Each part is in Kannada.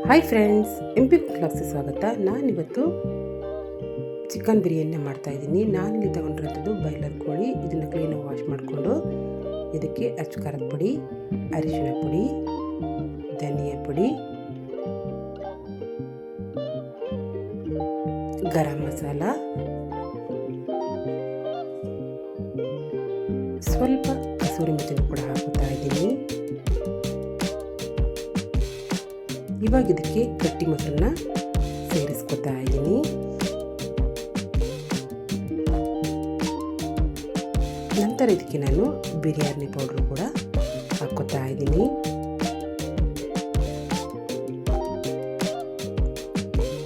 ಹಾಯ್ ಫ್ರೆಂಡ್ಸ್, MP ಕ್ಲಾಸ್ಗೆ ಸ್ವಾಗತ. ನಾನಿವತ್ತು ಚಿಕನ್ ಬಿರಿಯಾನಿ ಮಾಡ್ತಾಯಿದ್ದೀನಿ. ನಾನಿಲ್ಲಿ ತಗೊಂಡಿರೋಂಥದ್ದು ಬಾಯ್ಲರ್ ಕೋಳಿ. ಇದನ್ನು ಕ್ಲೀನಾಗಿ ವಾಶ್ ಮಾಡಿಕೊಂಡು ಇದಕ್ಕೆ ಅಚ್ಚ ಖಾರದ ಪುಡಿ, ಅರಿಶಿಣ ಪುಡಿ, ಧನಿಯಾ ಪುಡಿ, ಗರಂ ಮಸಾಲ, ಸ್ವಲ್ಪ ಕಸೂರಿ ಮೆಥಿನ ಕೂಡ ಹಾಕುತ್ತಾ ಇದ್ದೀನಿ. ಇವಾಗ ಇದಕ್ಕೆ ಗಟ್ಟಿ ಮೊಸರನ್ನ ಸೇರಿಸ್ಕೊತಾ ಇದ್ದೀನಿ. ನಂತರ ಇದಕ್ಕೆ ನಾನು ಬಿರಿಯಾನಿ ಪೌಡ್ರ್ ಕೂಡ ಹಾಕೋತಾ ಇದ್ದೀನಿ.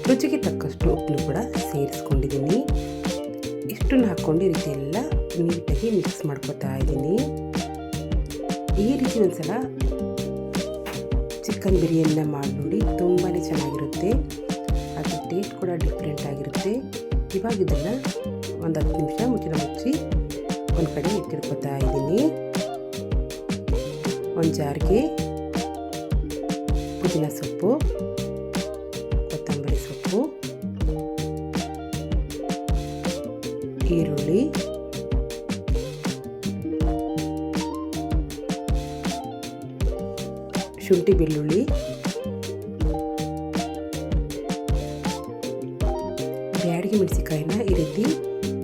ರುಚಿಗೆ ತಕ್ಕಷ್ಟು ಉಪ್ಪನ್ನು ಕೂಡ ಸೇರಿಸ್ಕೊಂಡಿದ್ದೀನಿ. ಇಷ್ಟನ್ನು ಹಾಕ್ಕೊಂಡು ಈ ರೀತಿ ಎಲ್ಲ ನೀಟಾಗಿ ಮಿಕ್ಸ್ ಮಾಡ್ಕೊತಾ ಇದ್ದೀನಿ. ಈ ರೀತಿ ಒಂದ್ಸಲ ಚಿಕನ್ ಬಿರಿಯಾನಿನ ಮಾಡಿ ನೋಡಿ, ತುಂಬಾ ಚೆನ್ನಾಗಿರುತ್ತೆ. ಅದು ಟೇಸ್ಟ್ ಕೂಡ ಡಿಫ್ರೆಂಟ್ ಆಗಿರುತ್ತೆ. ಇವಾಗ ಇದನ್ನು ಒಂದು 10 ನಿಮಿಷ ಮುಚ್ಚಿ ಒಂದು ಕಡೆ ಇಟ್ಟಿಡ್ಕೊತಾ ಇದ್ದೀನಿ. ಒಂದು ಜಾರ್ಗೆ ಪುದೀನ ಸೊಪ್ಪು, ಕೊತ್ತಂಬರಿ ಸೊಪ್ಪು, ಈರುಳ್ಳಿ, ಶುಂಠಿ ಬೆಳ್ಳುಳ್ಳಿ, ಬ್ಯಾಡಗಿ ಮೆಣಸಿಕಾಯಿನ ಈ ರೀತಿ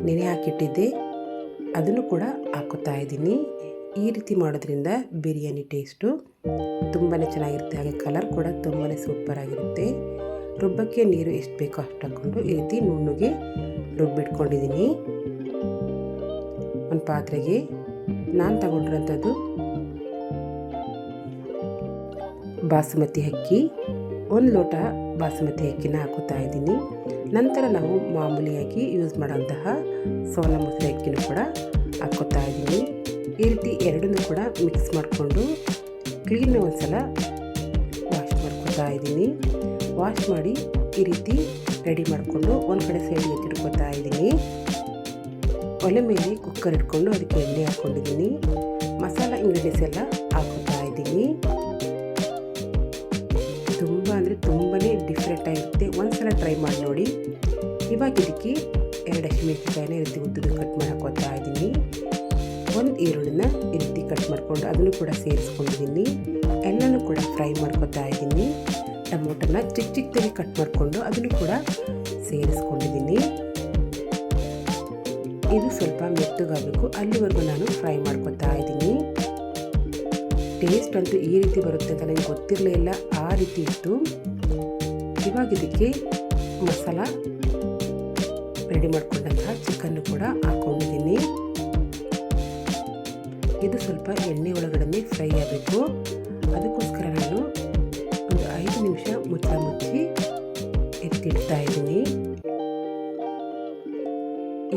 ನೆನೆ ಹಾಕಿಟ್ಟಿದ್ದೆ, ಅದನ್ನು ಕೂಡ ಹಾಕೋತಾ ಇದ್ದೀನಿ. ಈ ರೀತಿ ಮಾಡೋದ್ರಿಂದ ಬಿರಿಯಾನಿ ಟೇಸ್ಟು ತುಂಬಾ ಚೆನ್ನಾಗಿರುತ್ತೆ. ಹಾಗೆ ಕಲರ್ ಕೂಡ ತುಂಬಾ ಸೂಪರ್ ಆಗಿರುತ್ತೆ. ರುಬ್ಬಕ್ಕೆ ನೀರು ಎಷ್ಟು ಬೇಕೋ ಅಷ್ಟು ಹಾಕ್ಕೊಂಡು ಈ ರೀತಿ ನುಣ್ಣಗೆ ರುಬ್ಬಿಟ್ಕೊಂಡಿದ್ದೀನಿ. ಒಂದು ಪಾತ್ರೆಗೆ ನಾನು ತಗೊಂಡಿರೋಂಥದ್ದು ಬಾಸುಮತಿ ಅಕ್ಕಿ, 1 ಲೋಟ ಬಾಸುಮತಿ ಅಕ್ಕಿನ ಹಾಕುತ್ತಾ ಇದ್ದೀನಿ. ನಂತರ ನಾವು ಮಾಮೂಲಿಯಾಗಿ ಯೂಸ್ ಮಾಡೋಂತಹ ಸೋನಾ ಮಸೂರಿ ಅಕ್ಕಿನೂ ಕೂಡ ಹಾಕೋತಾ ಇದ್ದೀನಿ. ಈ ರೀತಿ ಎರಡನ್ನೂ ಕೂಡ ಮಿಕ್ಸ್ ಮಾಡಿಕೊಂಡು ಕ್ಲೀನ್ ಒಂದ್ಸಲ ವಾಶ್ ಮಾಡ್ಕೊತಾ ಇದ್ದೀನಿ. ವಾಶ್ ಮಾಡಿ ಈ ರೀತಿ ರೆಡಿ ಮಾಡಿಕೊಂಡು ಒಂದು ಕಡೆ ಸೈಡ್ಗೆ ತಿಡ್ಕೊತಾ ಇದ್ದೀನಿ. ಒಲೆ ಮೇಲೆ ಕುಕ್ಕರ್ ಇಟ್ಕೊಂಡು ಅದಕ್ಕೆ ಎಣ್ಣೆ ಹಾಕ್ಕೊಂಡಿದ್ದೀನಿ. ಮಸಾಲ ಇಂಗ್ರೀಡಿಯೆಂಟ್ಸ್ ಎಲ್ಲ ಹಾಕೋತಾ ಇದ್ದೀನಿ. ತುಂಬ ಅಂದರೆ ತುಂಬಾ ಡಿಫ್ರೆಂಟ್ ಆಗಿರುತ್ತೆ. ಒಂದ್ಸಲ ಟ್ರೈ ಮಾಡಿ ನೋಡಿ. ಇವಾಗ ಇದಕ್ಕೆ 2 ಹಸಿಮೆಣಸಿನಕಾಯಿನ ಈ ರೀತಿ ಉದ್ದುದು ಕಟ್ ಮಾಡಿ ಹಾಕೋತಾ ಇದ್ದೀನಿ. 1 ಈರುಳ್ಳಿನ ಈ ರೀತಿ ಕಟ್ ಮಾಡಿಕೊಂಡು ಅದನ್ನು ಕೂಡ ಸೇರಿಸ್ಕೊಂಡಿದ್ದೀನಿ. ಎಲ್ಲನೂ ಕೂಡ ಫ್ರೈ ಮಾಡ್ಕೊತಾ ಇದ್ದೀನಿ. ಟೊಮೊಟೊನ ಚಿಕ್ಕದಾಗಿ ಕಟ್ ಮಾಡಿಕೊಂಡು ಅದನ್ನು ಕೂಡ ಸೇರಿಸ್ಕೊಂಡಿದ್ದೀನಿ. ಇದು ಸ್ವಲ್ಪ ಮೆತ್ತಗಾಗಬೇಕು, ಅಲ್ಲಿವರೆಗೂ ನಾನು ಫ್ರೈ ಮಾಡ್ಕೊತಾ ಇದ್ದೀನಿ. ಟೇಸ್ಟ್ ಅಂತೂ ಈ ರೀತಿ ಬರುತ್ತೆ ಅಂತ ನನಗೆ ಗೊತ್ತಿರಲೇ ಇಲ್ಲ, ಆ ರೀತಿ ಇತ್ತು. ಇವಾಗ ಇದಕ್ಕೆ ಮಸಾಲ ರೆಡಿ ಮಾಡ್ಕೊಂಡಂತಹ ಚಿಕನ್ನು ಕೂಡ ಹಾಕ್ಕೊಂಡಿದ್ದೀನಿ. ಇದು ಸ್ವಲ್ಪ ಎಣ್ಣೆ ಒಳಗಡೆ ಫ್ರೈ ಆಗಬೇಕು. ಅದಕ್ಕೋಸ್ಕರ ನಾನು ಒಂದು 5 ನಿಮಿಷ ಮುಚ್ಚಿ ಎತ್ತಿಡ್ತಾ ಇದ್ದೀನಿ.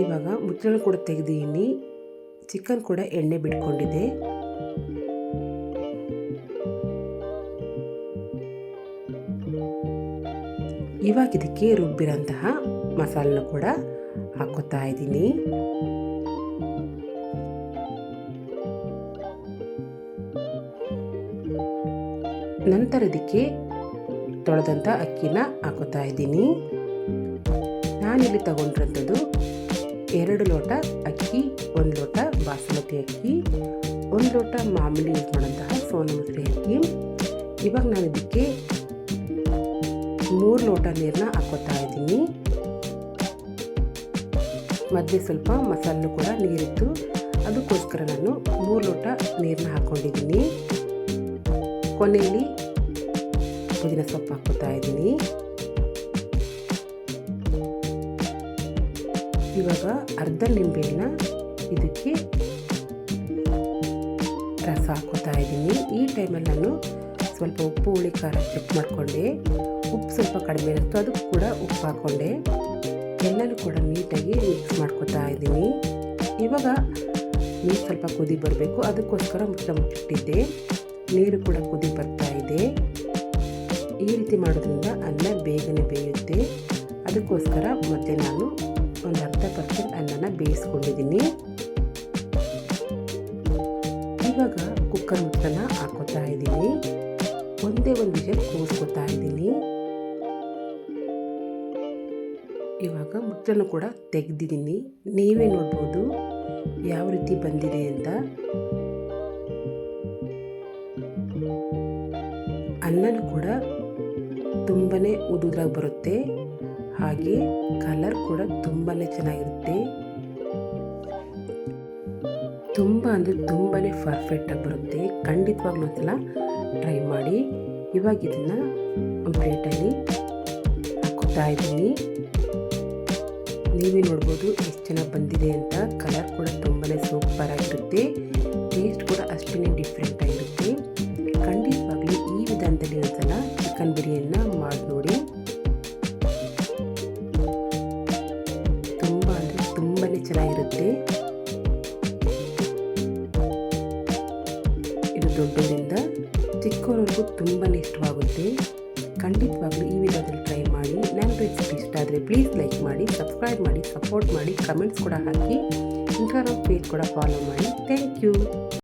ಇವಾಗ ಮುಚ್ಚಳ ಕೂಡ ತೆಗೆದಿದ್ದೀನಿ. ಚಿಕನ್ ಕೂಡ ಎಣ್ಣೆ ಬಿಟ್ಕೊಂಡಿದೆ. ಇವಾಗ ಇದಕ್ಕೆ ರುಬ್ಬಿರೋಂತಹ ಮಸಾಲನ್ನು ಕೂಡ ಹಾಕೋತಾ ಇದ್ದೀನಿ. ನಂತರ ಇದಕ್ಕೆ ತೊಳೆದಂಥ ಅಕ್ಕಿನ ಹಾಕೋತಾ ಇದ್ದೀನಿ. ನಾನಿಲ್ಲಿ ತಗೊಂಡಿರೋಂಥದ್ದು 2 ಲೋಟ ಅಕ್ಕಿ, 1 ಲೋಟ ಬಾಸುಮತಿ ಅಕ್ಕಿ, 1 ಲೋಟ ಮಾಮೂಲಿ ಯೂಸ್ ಮಾಡೋಂತಹ ಸೋನಾ ಮಸೂರಿ ಅಕ್ಕಿ. ಇವಾಗ ನಾನು ಇದಕ್ಕೆ 3 ಲೋಟ ನೀರನ್ನ ಹಾಕೋತಾ ಇದ್ದೀನಿ. ಮಧ್ಯೆ ಸ್ವಲ್ಪ ಮಸಾಲೂ ಕೂಡ ನೀರಿತ್ತು, ಅದಕ್ಕೋಸ್ಕರ ನಾನು 3 ಲೋಟ ನೀರನ್ನ ಹಾಕ್ಕೊಂಡಿದ್ದೀನಿ. ಕೊನೆಯಲ್ಲಿ ಪುದೀನ ಸೊಪ್ಪು ಹಾಕೋತಾ ಇದ್ದೀನಿ. ಇವಾಗ ಅರ್ಧ ನಿಂಬೆಹಣ್ಣ ಇದಕ್ಕೆ ರಸ ಹಾಕೋತಾ ಇದ್ದೀನಿ. ಈ ಟೈಮಲ್ಲಿ ನಾನು ಸ್ವಲ್ಪ ಉಪ್ಪು ಹುಳಿ ಖಾರ ಚೆಕ್ ಮಾಡಿಕೊಂಡೆ. ಉಪ್ಪು ಸ್ವಲ್ಪ ಕಡಿಮೆ ಇರುತ್ತೋ ಅದಕ್ಕೆ ಕೂಡ ಉಪ್ಪು ಹಾಕ್ಕೊಂಡೆ. ಎಲ್ಲನೂ ಕೂಡ ನೀಟಾಗಿ ಮಿಕ್ಸ್ ಮಾಡ್ಕೊತಾ ಇದ್ದೀನಿ. ಇವಾಗ ನೀರು ಸ್ವಲ್ಪ ಕುದಿ ಬರಬೇಕು, ಅದಕ್ಕೋಸ್ಕರ ಮುಚ್ಚಿಟ್ಟಿದ್ದೆ. ನೀರು ಕೂಡ ಕುದಿ ಬರ್ತಾ ಇದೆ. ಈ ರೀತಿ ಮಾಡೋದ್ರಿಂದ ಅನ್ನ ಬೇಗನೆ ಬೇಯುತ್ತೆ. ಅದಕ್ಕೋಸ್ಕರ ಮತ್ತೆ ನಾನು ಒಂದು 10% ಅನ್ನನ ಬೇಯಿಸ್ಕೊಂಡಿದ್ದೀನಿ. ಇವಾಗ ಕುಕ್ಕರ್ ಮುಚ್ಚಳನ ಹಾಕೋತಾ ಇದ್ದೀನಿ. ಒಂದೇ ಒಂದು ವಿಷಲ್ ಕೂರಿಸ್ಕೊತಾ ಇದ್ದೀನಿ. ಇವಾಗ ಮುಚ್ಚನ್ನು ಕೂಡ ತೆಗೆದಿದ್ದೀನಿ. ನೀವೇ ನೋಡ್ಬೋದು ಯಾವ ರೀತಿ ಬಂದಿದೆ ಅಂತ. ಅನ್ನನೂ ಕೂಡ ತುಂಬಾ ಉದುರಾಗಿ ಬರುತ್ತೆ, ಹಾಗೆ ಕಲರ್ ಕೂಡ ತುಂಬಾ ಚೆನ್ನಾಗಿರುತ್ತೆ. ತುಂಬ ಅಂದರೆ ತುಂಬಾ ಪರ್ಫೆಕ್ಟಾಗಿ ಬರುತ್ತೆ. ಖಂಡಿತವಾಗ್ಲೂ ಒಂದ್ಸಲ ಟ್ರೈ ಮಾಡಿ. ಇವಾಗ ಇದನ್ನು ಒಂದು ಪ್ಲೇಟಲ್ಲಿ ಹಾಕ್ತಾ ಇದ್ದೀನಿ. ನೀವೇ ನೋಡ್ಬೋದು ಎಷ್ಟು ಚೆನ್ನಾಗಿ ಬಂದಿದೆ ಅಂತ. ಕಲರ್ ಕೂಡ ತುಂಬಾ ಸೂಪರ್ ಆಗಿರುತ್ತೆ, ಟೇಸ್ಟ್ ಕೂಡ ಅಷ್ಟೇ ಡಿಫ್ರೆಂಟ್ ಆಗಿರುತ್ತೆ. ಖಂಡಿತವಾಗ್ಲೂ ಈ ವಿಧಾನದಲ್ಲಿ ಒಂದ್ಸಲ ಚಿಕನ್ ಬಿರಿಯಾನಿನ ಮಾಡಿ ನೋಡಿ. ತುಂಬ ಅಂದರೆ ತುಂಬಾ ಚೆನ್ನಾಗಿರುತ್ತೆ. ಇದು ದೊಡ್ಡವರಿಂದ ಚಿಕ್ಕವರಿಗೂ ತುಂಬಾ ಇಷ್ಟವಾಗುತ್ತೆ. ಖಂಡಿತವಾಗ್ಲೂ ಈ ವಿಡಿಯೋದಲ್ಲಿ ಟ್ರೈ ಮಾಡಿ. ನನ್ನ ರೆಸಿಪಿ ಇಷ್ಟ ಆದರೆ ಪ್ಲೀಸ್ ಲೈಕ್ ಮಾಡಿ, ಸಬ್ಸ್ಕ್ರೈಬ್ ಮಾಡಿ, ಸಪೋರ್ಟ್ ಮಾಡಿ, ಕಮೆಂಟ್ಸ್ ಕೂಡ ಹಾಕಿ, ಇನ್ಸ್ಟಾಗ್ರಾಮ್ ಪೇಜ್ ಕೂಡ ಫಾಲೋ ಮಾಡಿ. Thank you.